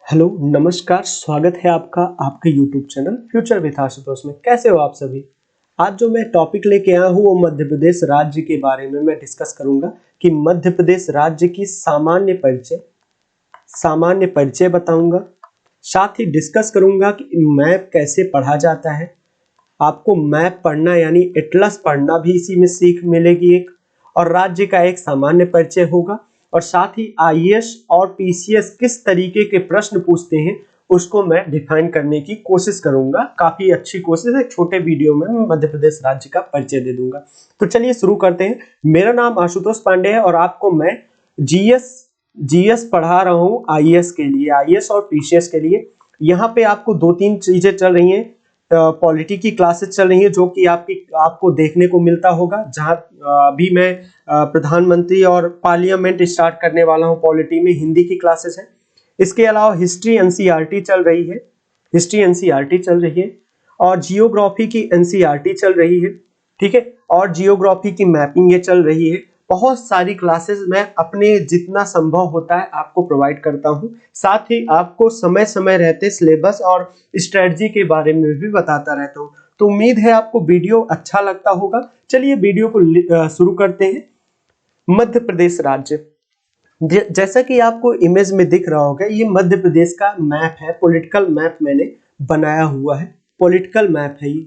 Hello नमस्कार, स्वागत है आपका आपके YouTube channel future with Ashutosh में। कैसे हो आप सभी। आज जो मैं टॉपिक लेके आया हूँ वो मध्य प्रदेश राज्य के बारे में मैं डिस्कस करूंगा कि मध्य प्रदेश राज्य की सामान्य परिचय बताऊंगा। साथ ही डिस्कस करूंगा कि मैप कैसे पढ़ा जाता है। आपको मैप पढ़ना यानी एटलस पढ़ना भी इसी में सीख मिलेगी एक, और राज्य का एक सामान्य परिचय होगा। और साथ ही आईएएस और पीसीएस किस तरीके के प्रश्न पूछते हैं उसको मैं डिफाइन करने की कोशिश करूंगा। काफी अच्छी कोशिश है, छोटे वीडियो में मैं मध्य प्रदेश राज्य का परिचय दे दूंगा। तो चलिए शुरू करते हैं। मेरा नाम आशुतोष पांडे है और आपको मैं जीएस पढ़ा रहा हूं आईएएस के लिए, आईएएस और पीसीएस के लिए। यहाँ पे आपको दो तीन चीजें चल रही हैं। पॉलिटी की क्लासेस चल रही है जो कि आपको देखने को मिलता होगा, जहां अभी मैं प्रधानमंत्री और पार्लियामेंट स्टार्ट करने वाला हूं। पॉलिटी में हिंदी की क्लासेस है। इसके अलावा हिस्ट्री एनसीईआरटी चल रही है, और जियोग्राफी की एनसीईआरटी चल रही है, ठीक है, और जियोग्राफी की मैपिंग ये चल रही है। बहुत सारी क्लासेस मैं अपने जितना संभव होता है आपको प्रोवाइड करता हूं। साथ ही आपको समय समय रहते सिलेबस और स्ट्रेटजी के बारे में भी बताता रहता हूं। तो उम्मीद है आपको वीडियो अच्छा लगता होगा। चलिए वीडियो को शुरू करते हैं। मध्य प्रदेश राज्य, जैसा कि आपको इमेज में दिख रहा होगा, ये मध्य प्रदेश का मैप है। पॉलिटिकल मैप मैंने बनाया हुआ है, पॉलिटिकल मैप है ये,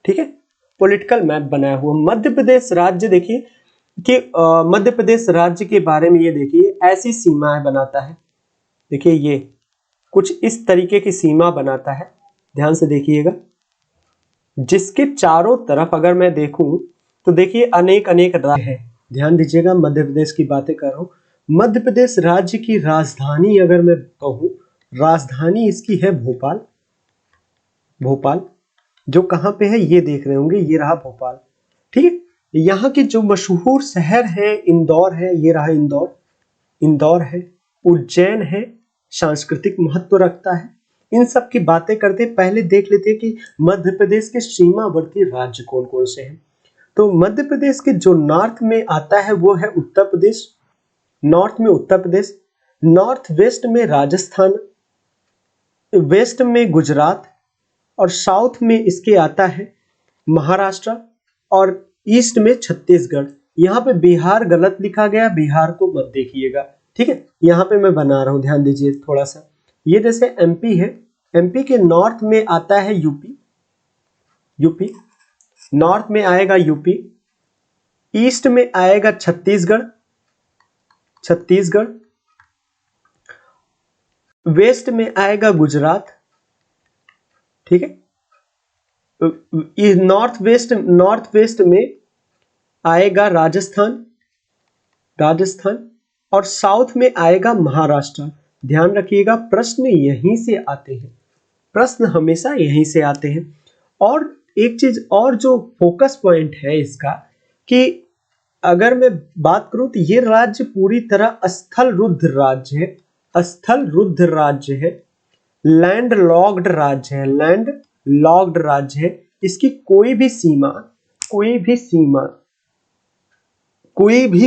ठीक है, पॉलिटिकल मैप बनाया हुआ मध्य प्रदेश राज्य। देखिए कि मध्य प्रदेश राज्य के बारे में ये देखिए, ऐसी सीमाएं बनाता है। देखिए ये कुछ इस तरीके की सीमा बनाता है, ध्यान से देखिएगा, जिसके चारों तरफ अगर मैं देखूं तो देखिए अनेक अनेक राज्य है। ध्यान दीजिएगा, मध्य प्रदेश की बातें कर रहा हूं। मध्य प्रदेश राज्य की राजधानी अगर मैं कहूं, राजधानी इसकी है भोपाल। भोपाल जो कहां पे है ये देख रहे होंगे, ये रहा भोपाल, ठीक है। यहाँ की जो मशहूर शहर है इंदौर है, ये रहा इंदौर है। उज्जैन है, सांस्कृतिक महत्व रखता है। इन सब की बातें करते पहले देख लेते हैं कि मध्य प्रदेश के सीमावर्ती राज्य कौन कौन से हैं। तो मध्य प्रदेश के जो नॉर्थ में आता है वो है उत्तर प्रदेश, नॉर्थ में उत्तर प्रदेश, नॉर्थ वेस्ट में राजस्थान, वेस्ट में गुजरात, और साउथ में इसके आता है महाराष्ट्र, और ईस्ट में छत्तीसगढ़। यहाँ पे बिहार गलत लिखा गया, बिहार को मत देखिएगा, ठीक है। यहाँ पे मैं बना रहा हूँ, ध्यान दीजिए थोड़ा सा। ये जैसे एमपी है, एमपी के नॉर्थ में आता है यूपी, नॉर्थ में आएगा यूपी, ईस्ट में आएगा छत्तीसगढ़, वेस्ट में आएगा गुजरात, ठीक है। नॉर्थ वेस्ट में आएगा राजस्थान, और साउथ में आएगा महाराष्ट्र। ध्यान रखिएगा, प्रश्न यहीं से आते हैं, प्रश्न हमेशा यहीं से आते हैं। और एक चीज और जो फोकस पॉइंट है इसका, कि अगर मैं बात करूं तो ये राज्य पूरी तरह स्थल रुद्ध राज्य है, लैंड लॉक्ड राज्य है। इसकी कोई भी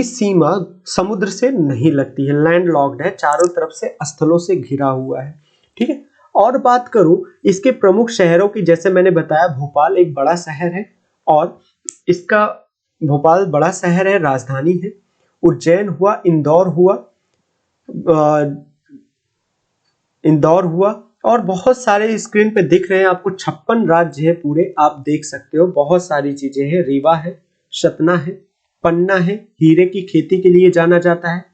सीमा समुद्र से नहीं लगती है, लैंड लॉक्ड है, चारों तरफ से स्थलों से घिरा हुआ है, ठीक है। और बात करूं इसके प्रमुख शहरों की, जैसे मैंने बताया भोपाल एक बड़ा शहर है, और इसका भोपाल बड़ा शहर है, राजधानी है। उज्जैन हुआ, इंदौर हुआ, और बहुत सारे स्क्रीन पे दिख रहे हैं आपको 56 राज्य है पूरे, आप देख सकते हो। बहुत सारी चीजें हैं, रीवा है, सतना है, पन्ना है, हीरे की खेती के लिए जाना जाता है,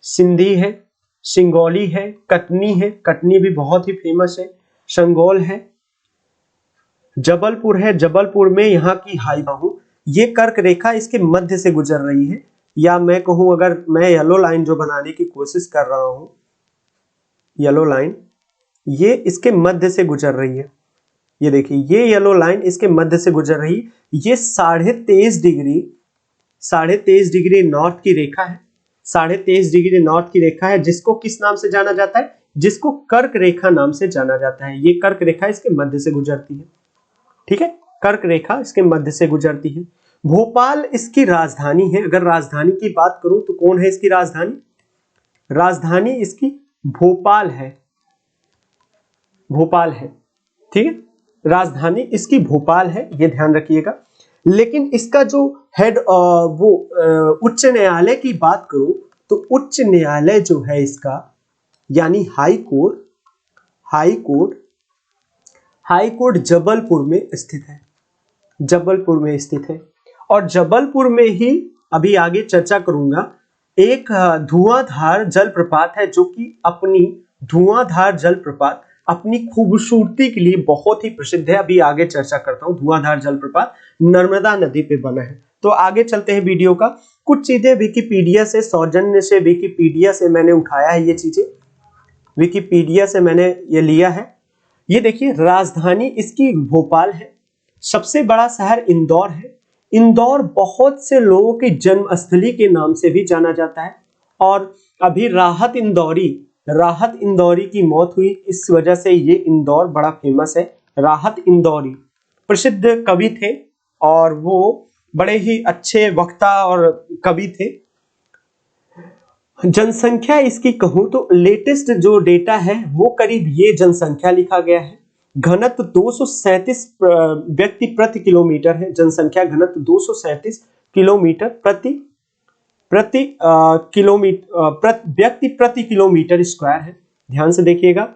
सिंधी है, सिंगौली है, कटनी भी बहुत ही फेमस है, संगोल है, जबलपुर है, जबलपुर में यहाँ की हाईवा हूँ। ये कर्क रेखा इसके मध्य से गुजर रही है, या मैं कहूँ अगर मैं येलो लाइन जो बनाने की कोशिश कर रहा हूँ, येलो लाइन ये इसके मध्य से गुजर रही है। ये देखिए, ये येलो लाइन इसके मध्य से गुजर रही है। ये 23.5 डिग्री नॉर्थ की रेखा है, 23.5 डिग्री नॉर्थ की रेखा है, जिसको किस नाम से जाना जाता है, जिसको कर्क रेखा नाम से जाना जाता है। ये कर्क रेखा इसके मध्य से गुजरती है, ठीक है, कर्क रेखा इसके मध्य से गुजरती है। भोपाल इसकी राजधानी है। अगर राजधानी की बात करूं तो कौन है इसकी राजधानी? राजधानी इसकी भोपाल है, भोपाल है, ठीक है, राजधानी इसकी भोपाल है, ये ध्यान रखिएगा। लेकिन इसका जो हेड उच्च न्यायालय की बात करूं तो उच्च न्यायालय जो है इसका यानी high court, high court Jabalpur में स्थित है, जबलपुर में स्थित है। और जबलपुर में ही अभी आगे चर्चा करूंगा एक धुआंधार जलप्रपात है, जो कि अपनी धुआंधार जलप्रपात अपनी खूबसूरती के लिए बहुत ही प्रसिद्ध है। अभी आगे चर्चा करता हूं। धुआंधार जलप्रपात नर्मदा नदी पे बना है। तो आगे चलते हैं वीडियो का। कुछ चीजें विकिपीडिया से, सौजन्य से, विकिपीडिया से मैंने उठाया है, ये चीजें विकिपीडिया से मैंने ये लिया है। ये देखिए, राजधानी इसकी भोपाल है, सबसे बड़ा शहर इंदौर है। इंदौर बहुत से लोगों की जन्मस्थली के नाम से भी जाना जाता है। और अभी राहत इंदौरी की मौत हुई, इस वजह से ये इंदौर बड़ा फेमस है। राहत इंदौरी प्रसिद्ध कवि थे और वो बड़े ही अच्छे वक्ता और कवि थे। जनसंख्या इसकी कहूं तो लेटेस्ट जो डेटा है वो करीब ये जनसंख्या लिखा गया है। घनत्व 237 व्यक्ति प्रति किलोमीटर है। जनसंख्या घनत्व 237 किलोमीटर प्रति व्यक्ति प्रति किलोमीटर स्क्वायर है। ध्यान से देखिएगा।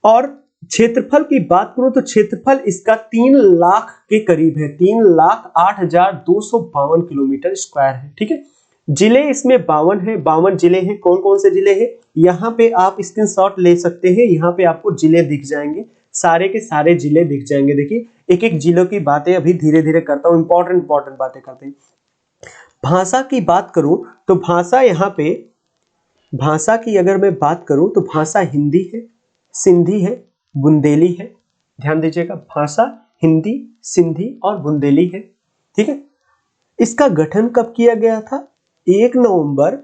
और क्षेत्रफल की बात करूं तो क्षेत्रफल इसका 3 लाख के करीब है, 3,08,252 किलोमीटर स्क्वायर है। ठीक है, जिले इसमें 52 है, 52 जिले हैं। कौन कौन से जिले हैं, यहाँ पे आप स्क्रीनशॉट ले सकते हैं। यहाँ पे आपको जिले दिख जाएंगे, सारे के सारे जिले दिख जाएंगे। देखिए, एक एक जिलों की बातें अभी धीरे धीरे करता हूँ, इंपॉर्टेंट बातें करते हैं। भाषा की बात करूं तो भाषा यहाँ पे, भाषा की अगर मैं बात करूं तो भाषा हिंदी है, सिंधी है, बुंदेली है। ध्यान दीजिएगा, भाषा हिंदी, सिंधी और बुंदेली है। ठीक है, इसका गठन कब किया गया था? 1 नवंबर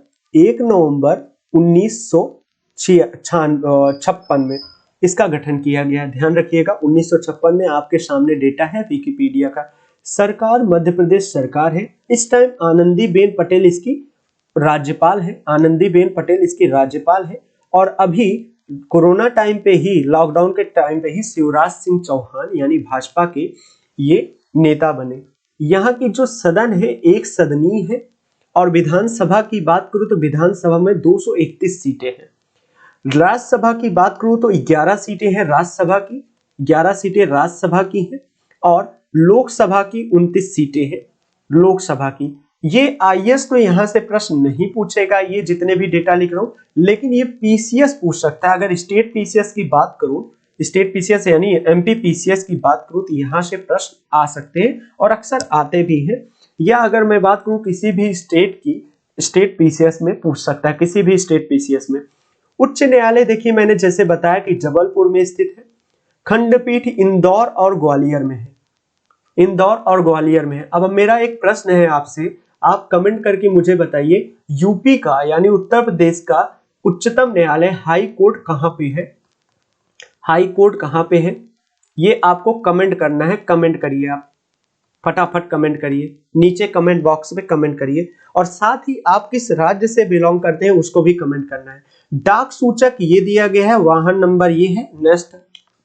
1956 में इसका गठन किया गया। ध्यान रखिएगा, 1956 में। आपके सामने डेटा है विकिपीडिया का। सरकार मध्य प्रदेश सरकार है। इस टाइम आनंदीबेन पटेल इसकी राज्यपाल है, आनंदीबेन पटेल इसकी राज्यपाल है। और अभी कोरोना टाइम पे ही, लॉकडाउन के टाइम पे ही शिवराज सिंह चौहान यानी भाजपा के ये नेता बने। यहाँ की जो सदन है एक सदनीय है। और विधानसभा की बात करूं तो विधानसभा में 231 सीटें हैं। राज्यसभा की बात करूं तो 11 सीटें हैं राज्यसभा की, 11 सीटें राज्यसभा की हैं। और लोकसभा की 29 सीटें हैं लोकसभा की। ये आईएएस तो यहां से प्रश्न नहीं पूछेगा, ये जितने भी डेटा लिख रहा हूं, लेकिन ये पीसीएस पूछ सकता है। अगर स्टेट पीसीएस की बात करूं, स्टेट पीसीएस यानी एमपी पीसीएस की बात करूं तो यहां से प्रश्न आ सकते हैं और अक्सर आते भी हैं। या अगर मैं बात करूं किसी भी स्टेट की, स्टेट पीसीएस में पूछ सकता है, किसी भी स्टेट पीसीएस में। उच्च न्यायालय देखिए, मैंने जैसे बताया कि जबलपुर में स्थित है। खंडपीठ इंदौर और ग्वालियर में है, इंदौर और ग्वालियर में है। अब मेरा एक प्रश्न है आपसे, आप कमेंट करके मुझे बताइए, यूपी का यानी उत्तर प्रदेश का उच्चतम न्यायालय हाई कोर्ट कहां पे है? हाई कोर्ट कहां पे है, ये आपको कमेंट करना है। कमेंट करिए, आप फटाफट कमेंट करिए, नीचे कमेंट बॉक्स में कमेंट करिए। और साथ ही आप किस राज्य से बिलोंग करते हैं उसको भी कमेंट करना है। डाक सूचक ये दिया गया है, वाहन नंबर ये है। नेक्स्ट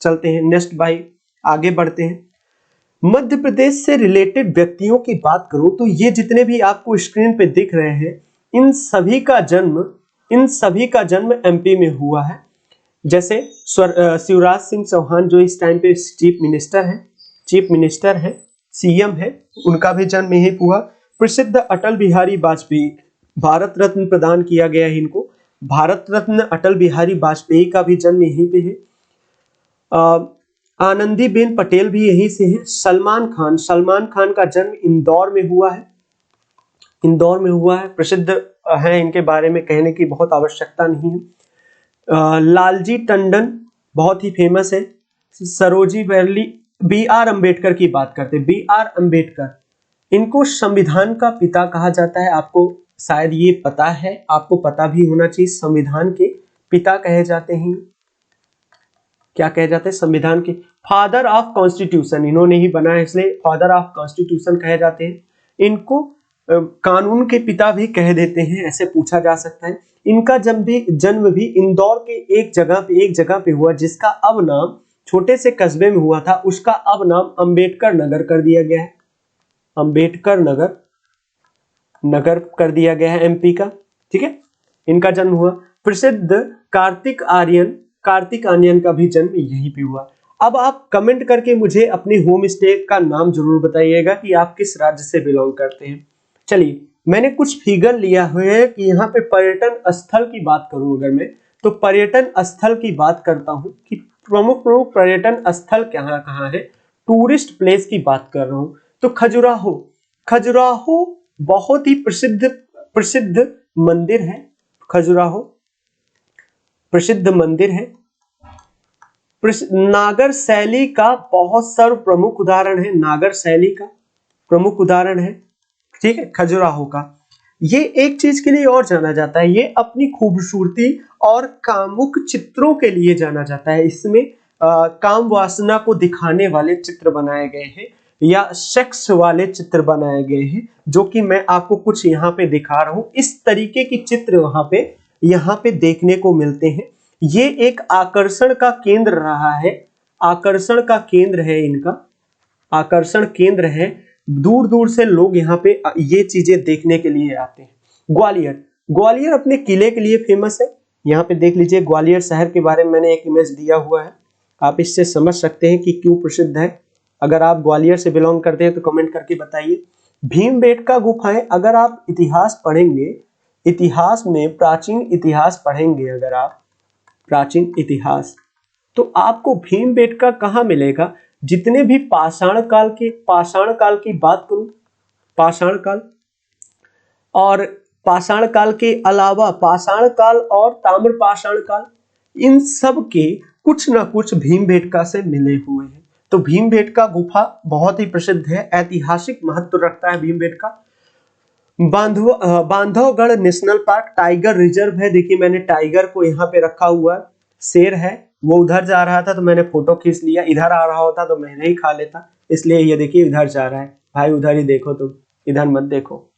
चलते हैं, नेक्स्ट भाई आगे बढ़ते हैं। मध्य प्रदेश से रिलेटेड व्यक्तियों की बात करूं तो ये जितने भी आपको स्क्रीन पे दिख रहे हैं, इन सभी का जन्म एमपी में हुआ है। जैसे शिवराज सिंह चौहान जो इस टाइम पे चीफ मिनिस्टर है, सीएम है, उनका भी जन्म यहीं हुआ। प्रसिद्ध अटल बिहारी वाजपेयी, भारत रत्न प्रदान किया गया है इनको। भारत रत्न अटल बिहारी वाजपेयी का भी जन्म यहीं पे है। आनंदीबेन पटेल भी यहीं से है। सलमान खान का जन्म इंदौर में हुआ है, इंदौर में हुआ है। प्रसिद्ध है, इनके बारे में कहने की बहुत आवश्यकता नहीं है। लालजी टंडन बहुत ही फेमस है। Sarojini valley, B R. अम्बेडकर की बात करते हैं। बी.आर. अम्बेडकर, इनको संविधान का पिता कहा जाता है। आपको शायद ये पता है, आपको पता भी होना चाहिए, संविधान के पिता कहे जाते हैं। क्या कहे जाते हैं? संविधान के फादर ऑफ कॉन्स्टिट्यूशन, इन्होंने ही बनाया इसलिए फादर ऑफ कॉन्स्टिट्यूशन कहे जाते हैं। इनको कानून के पिता भी कह देते हैं, ऐसे पूछा जा सकता है। इनका जन्म भी इंदौर के एक जगह पे हुआ, जिसका अब नाम, छोटे से कस्बे में हुआ था, उसका अब नाम अंबेडकर नगर कर दिया गया है। अंबेडकर नगर कर दिया गया है एमपी का। ठीक है, इनका जन्म हुआ। प्रसिद्ध कार्तिक आर्यन का भी जन्म यहीं पे हुआ। अब आप कमेंट करके मुझे अपने होम स्टेट का नाम जरूर बताइएगा कि आप किस राज्य से बिलोंग करते हैं। चलिए, मैंने कुछ फिगर लिया हुआ है कि यहाँ पे पर्यटन स्थल की बात करूं अगर मैं, तो पर्यटन स्थल की बात करता हूं कि प्रमुख पर्यटन स्थल कहाँ कहाँ है, टूरिस्ट प्लेस की बात कर रहा हूं। तो खजुराहो बहुत ही प्रसिद्ध मंदिर है। खजुराहो प्रसिद्ध मंदिर है। नागर शैली का बहुत सर्व प्रमुख उदाहरण है, नागर शैली का प्रमुख उदाहरण है। ठीक है, खजुराहो का। ये एक चीज के लिए और जाना जाता है, ये अपनी खूबसूरती और कामुक चित्रों के लिए जाना जाता है। इसमें काम वासना को दिखाने वाले चित्र बनाए गए हैं या सेक्स वाले चित्र बनाए गए हैं, जो कि मैं आपको कुछ यहाँ पे दिखा रहा हूं। इस तरीके की चित्र यहाँ पे देखने को मिलते हैं। ये एक आकर्षण का केंद्र रहा है, आकर्षण का केंद्र है इनका, आकर्षण केंद्र है। दूर दूर से लोग यहाँ पे ये चीजें देखने के लिए आते हैं। ग्वालियर अपने किले के लिए फेमस है। यहाँ पे देख लीजिए, ग्वालियर शहर के बारे में मैंने एक इमेज दिया हुआ है, आप इससे समझ सकते हैं कि क्यों प्रसिद्ध है। अगर आप ग्वालियर से बिलोंग करते हैं तो कमेंट करके बताइए। भीमबेटका गुफाएं, अगर आप इतिहास पढ़ेंगे, इतिहास में प्राचीन इतिहास पढ़ेंगे अगर आप, प्राचीन इतिहास, तो आपको भीमबेटका कहाँ मिलेगा? जितने भी पाषाण काल की बात करूं, पाषाण काल और पाषाण काल के अलावा पाषाण काल और ताम्रपाषाण काल, इन सब के कुछ ना कुछ भीमबेटका से मिले हुए हैं। तो भीमबेटका गुफा बहुत ही प्रसिद्ध है, ऐतिहासिक महत्व रखता है Bhimbetka. Bandhavgarh national park tiger reserve है। देखिए, मैंने टाइगर को यहाँ पे रखा हुआ है, शेर है, वो उधर जा रहा था तो मैंने फोटो खींच लिया, इधर आ रहा होता तो मैं नहीं खा लेता, इसलिए ये देखिए इधर जा रहा है। भाई उधर ही देखो, तुम इधर मत देखो।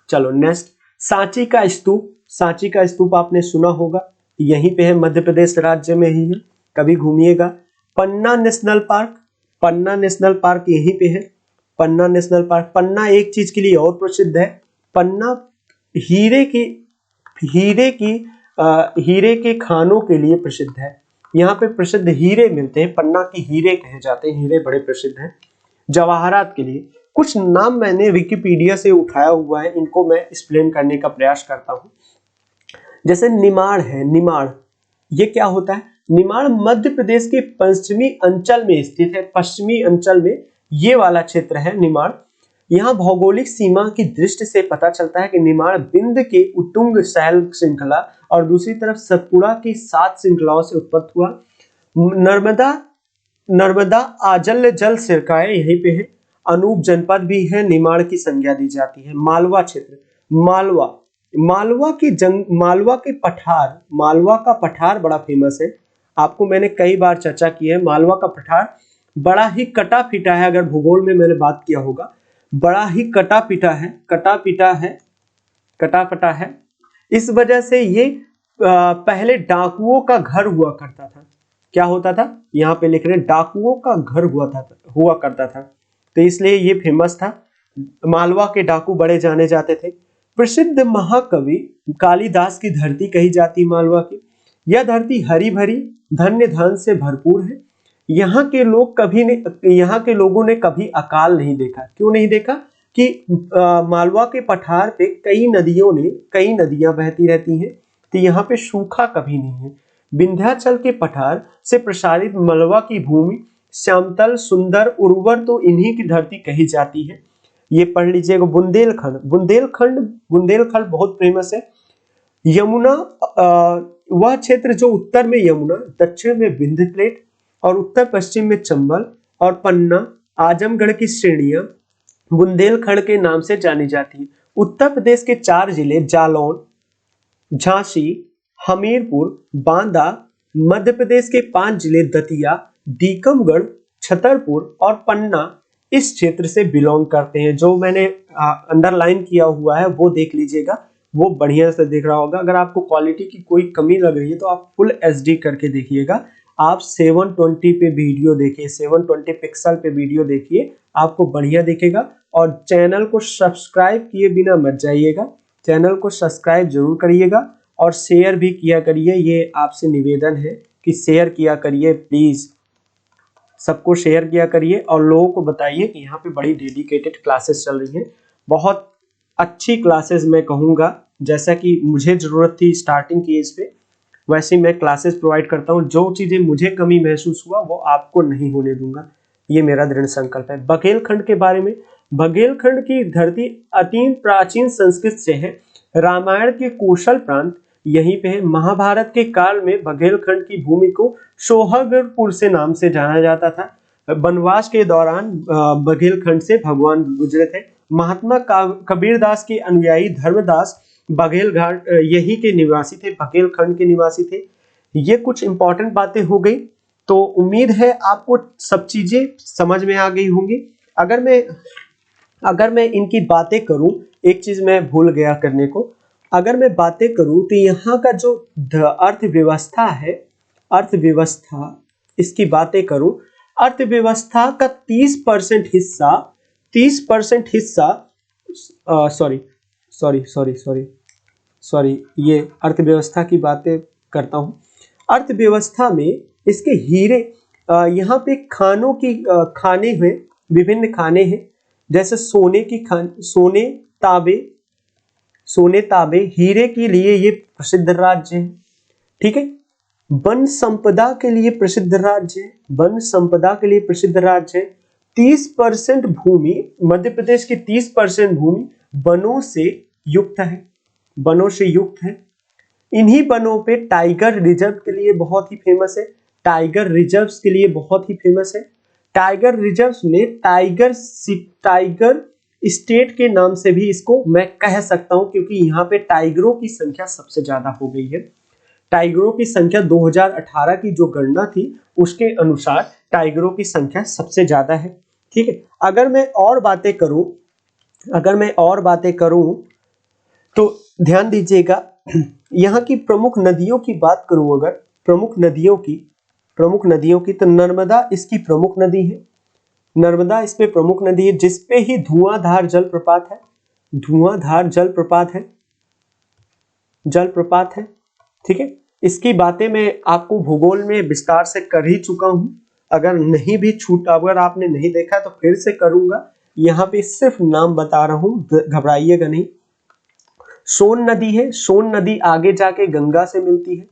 चलो नेक्स्ट, सांची का स्तूप। सांची का स्तूप आपने सुना होगा, यहीं पे है, मध्य प्रदेश राज्य में ही है, कभी घूमिएगा। पन्ना नेशनल पार्क, पन्ना नेशनल पार्क यहीं पे है, पन्ना नेशनल पार्क। पन्ना एक चीज के लिए और प्रसिद्ध है, पन्ना हीरे के खानों के लिए प्रसिद्ध है। यहाँ पे प्रसिद्ध हीरे मिलते हैं, पन्ना की हीरे कहे जाते हैं, हीरे बड़े प्रसिद्ध हैं। जवाहरात के लिए कुछ नाम मैंने विकिपीडिया से उठाया हुआ है, इनको मैं एक्सप्लेन करने का प्रयास करता हूँ। जैसे निमाड़ है, निमाड़ ये क्या होता है? निमाड़ मध्य प्रदेश के पश्चिमी अंचल में स्थित है, पश्चिमी अंचल में ये वाला क्षेत्र है निमाड़। यहाँ भौगोलिक सीमा की दृष्टि से पता चलता है कि निमाड़ बिंद के उत्तुंग शैल श्रृंखला और दूसरी तरफ सतपुड़ा की 7 श्रृंखलाओं से उत्पन्न हुआ। नर्मदा आजल जल सिरकाएं यहीं पे है। अनूप जनपद भी है, निमाड़ की संज्ञा दी जाती है। मालवा क्षेत्र, मालवा का पठार बड़ा फेमस है, आपको मैंने कई बार चर्चा की है। मालवा का पठार बड़ा ही कटा पिटा है, अगर भूगोल में मैंने बात किया होगा, बड़ा ही कटा पिटा है। इस वजह से ये पहले डाकुओं का घर हुआ करता था। क्या होता था? यहाँ पे लिख रहे हैं, डाकुओं का घर हुआ करता था, तो इसलिए ये फेमस था। मालवा के डाकू बड़े जाने जाते थे। प्रसिद्ध महाकवि कालिदास की धरती कही जाती मालवा की। यह धरती हरी भरी धन्य धान से भरपूर है। यहाँ के लोगों ने कभी अकाल नहीं देखा। क्यों नहीं देखा? कि मालवा के पठार पे कई नदियां बहती रहती हैं, तो यहाँ पे सूखा कभी नहीं है। विंध्याचल के पठार से प्रसारित मालवा की भूमि श्यामतल, सुंदर, उर्वर तो इन्हीं की धरती कही जाती है। ये पढ़ लीजिएगा। बुंदेलखंड बहुत फेमस है। यमुना, वह क्षेत्र जो उत्तर में यमुना, दक्षिण में विंध्य प्लेट और उत्तर पश्चिम में चंबल और पन्ना, आजमगढ़ की श्रेणियां बुंदेलखंड के नाम से जानी जाती है। उत्तर प्रदेश के 4 जिले जालौन, झांसी, हमीरपुर, बांदा, मध्य प्रदेश के 5 जिले दतिया, टीकमगढ़, छतरपुर और पन्ना, इस क्षेत्र से बिलोंग करते हैं। जो मैंने अंडरलाइन किया हुआ है वो देख लीजिएगा, वो बढ़िया से दिख रहा होगा। अगर आपको क्वालिटी की कोई कमी लग रही है तो आप फुल एचडी करके देखिएगा। आप 720 पे वीडियो देखिए, 720 पिक्सल पे वीडियो देखिए, आपको बढ़िया दिखेगा। और चैनल को सब्सक्राइब किए बिना मत जाइएगा, चैनल को सब्सक्राइब जरूर करिएगा और शेयर भी किया करिए। ये आपसे निवेदन है कि शेयर किया करिए, प्लीज सबको शेयर किया करिए और लोगों को बताइए कि यहाँ पे बड़ी डेडिकेटेड क्लासेस चल रही हैं, बहुत अच्छी क्लासेस मैं कहूँगा। जैसा कि मुझे ज़रूरत थी स्टार्टिंग की एज पे, वैसे मैं क्लासेस प्रोवाइड करता हूँ। जो चीज़ें मुझे कमी महसूस हुआ वो आपको नहीं होने दूंगा, ये मेरा दृढ़ संकल्प है। बघेलखंड के बारे में, बघेलखंड की धरती अति प्राचीन संस्कृत से है। रामायण के कौशल प्रांत यहीं पे है। महाभारत के काल में बघेलखंड की भूमि को सोहागपुर से नाम से जाना जाता था। वनवास के दौरान बघेलखंड से भगवान गुजरे थे। महात्मा कबीरदास के अनुयायी धर्मदास बघेलघाट यही के निवासी थे, बघेलखंड के निवासी थे। ये कुछ इंपॉर्टेंट बातें हो गई, तो उम्मीद है आपको सब चीजें समझ में आ गई होंगी। अगर मैं इनकी बातें करूं, एक चीज मैं भूल गया करने को, अगर मैं बातें करूं तो यहाँ का जो अर्थव्यवस्था है, अर्थव्यवस्था इसकी बातें करूं, अर्थव्यवस्था का 30% हिस्सा सॉरी ये अर्थव्यवस्था की बातें करता हूँ। अर्थव्यवस्था में इसके हीरे, यहाँ पे खानों की खाने हैं, विभिन्न खाने हैं, जैसे सोने तांबे हीरे के लिए ये प्रसिद्ध राज्य है। ठीक है, वन संपदा के लिए प्रसिद्ध राज्य है, वन संपदा के लिए प्रसिद्ध राज्य है। 30% भूमि, मध्य प्रदेश की 30% भूमि वनों से युक्त है, वनों से युक्त है। इन्हीं वनों पे टाइगर रिजर्व के लिए बहुत ही फेमस है, टाइगर रिजर्व्स के लिए बहुत ही फेमस है। टाइगर रिजर्व्स में टाइगर स्टेट के नाम से भी इसको मैं कह सकता हूं, क्योंकि यहाँ पे टाइगरों की संख्या सबसे ज्यादा हो गई है। टाइगरों की संख्या 2018 की जो गणना थी उसके अनुसार टाइगरों की संख्या सबसे ज्यादा है। ठीक है, अगर मैं और बातें करूं तो ध्यान दीजिएगा, यहाँ की प्रमुख नदियों की बात करूं, अगर प्रमुख नदियों की तो नर्मदा इसकी प्रमुख नदी है, नर्मदा इस पे प्रमुख नदी है, जिसपे ही धुआंधार जलप्रपात है। ठीक है, इसकी बातें मैं आपको भूगोल में विस्तार से कर ही चुका हूं। अगर आपने नहीं देखा तो फिर से करूंगा, यहाँ पे सिर्फ नाम बता रहा हूं, घबराइएगा नहीं। सोन नदी है, सोन नदी आगे जाके गंगा से मिलती है,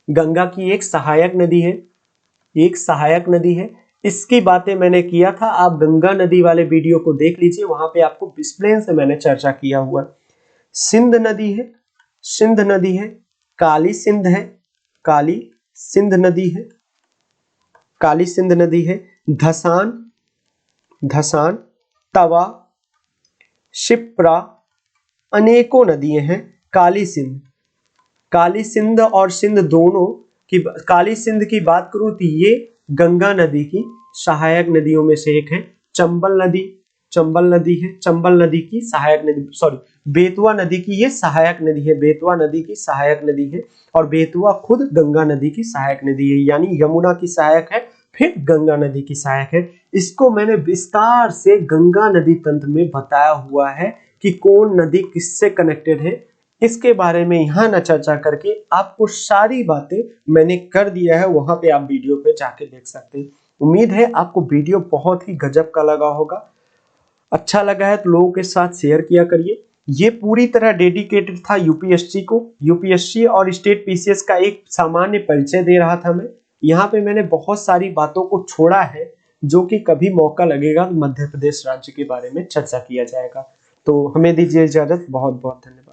गंगा की एक सहायक नदी है। इसकी बातें मैंने किया था, आप गंगा नदी वाले वीडियो को देख लीजिए, वहां पे आपको डिस्प्लेन से मैंने चर्चा किया हुआ। सिंध नदी है, काली सिंध नदी है, धसान, तवा, शिप्रा, अनेकों नदियां हैं। काली सिंध और सिंध दोनों की, काली सिंध की बात करूं तो ये गंगा नदी की सहायक नदियों में से एक है। चंबल नदी की सहायक नदी, बेतवा नदी की ये सहायक नदी है, बेतवा नदी की सहायक नदी है। और बेतवा खुद गंगा नदी की सहायक नदी है, यानी यमुना की सहायक है, फिर गंगा नदी की सहायक है। इसको मैंने विस्तार से गंगा नदी तंत्र में बताया हुआ है कि कौन नदी किससे कनेक्टेड है। इसके बारे में यहाँ न चर्चा करके आपको सारी बातें मैंने कर दिया है, वहां पे आप वीडियो पे जाके देख सकते हैं। उम्मीद है आपको वीडियो बहुत ही गजब का लगा होगा। अच्छा लगा है तो लोगों के साथ शेयर किया करिए। ये पूरी तरह डेडिकेटेड था यूपीएससी और स्टेट पीसीएस का एक सामान्य परिचय दे रहा था मैं। यहाँ पे मैंने बहुत सारी बातों को छोड़ा है, जो कि कभी मौका लगेगा तो मध्य प्रदेश राज्य के बारे में चर्चा किया जाएगा। तो हमें दीजिए इजाजत, बहुत बहुत धन्यवाद।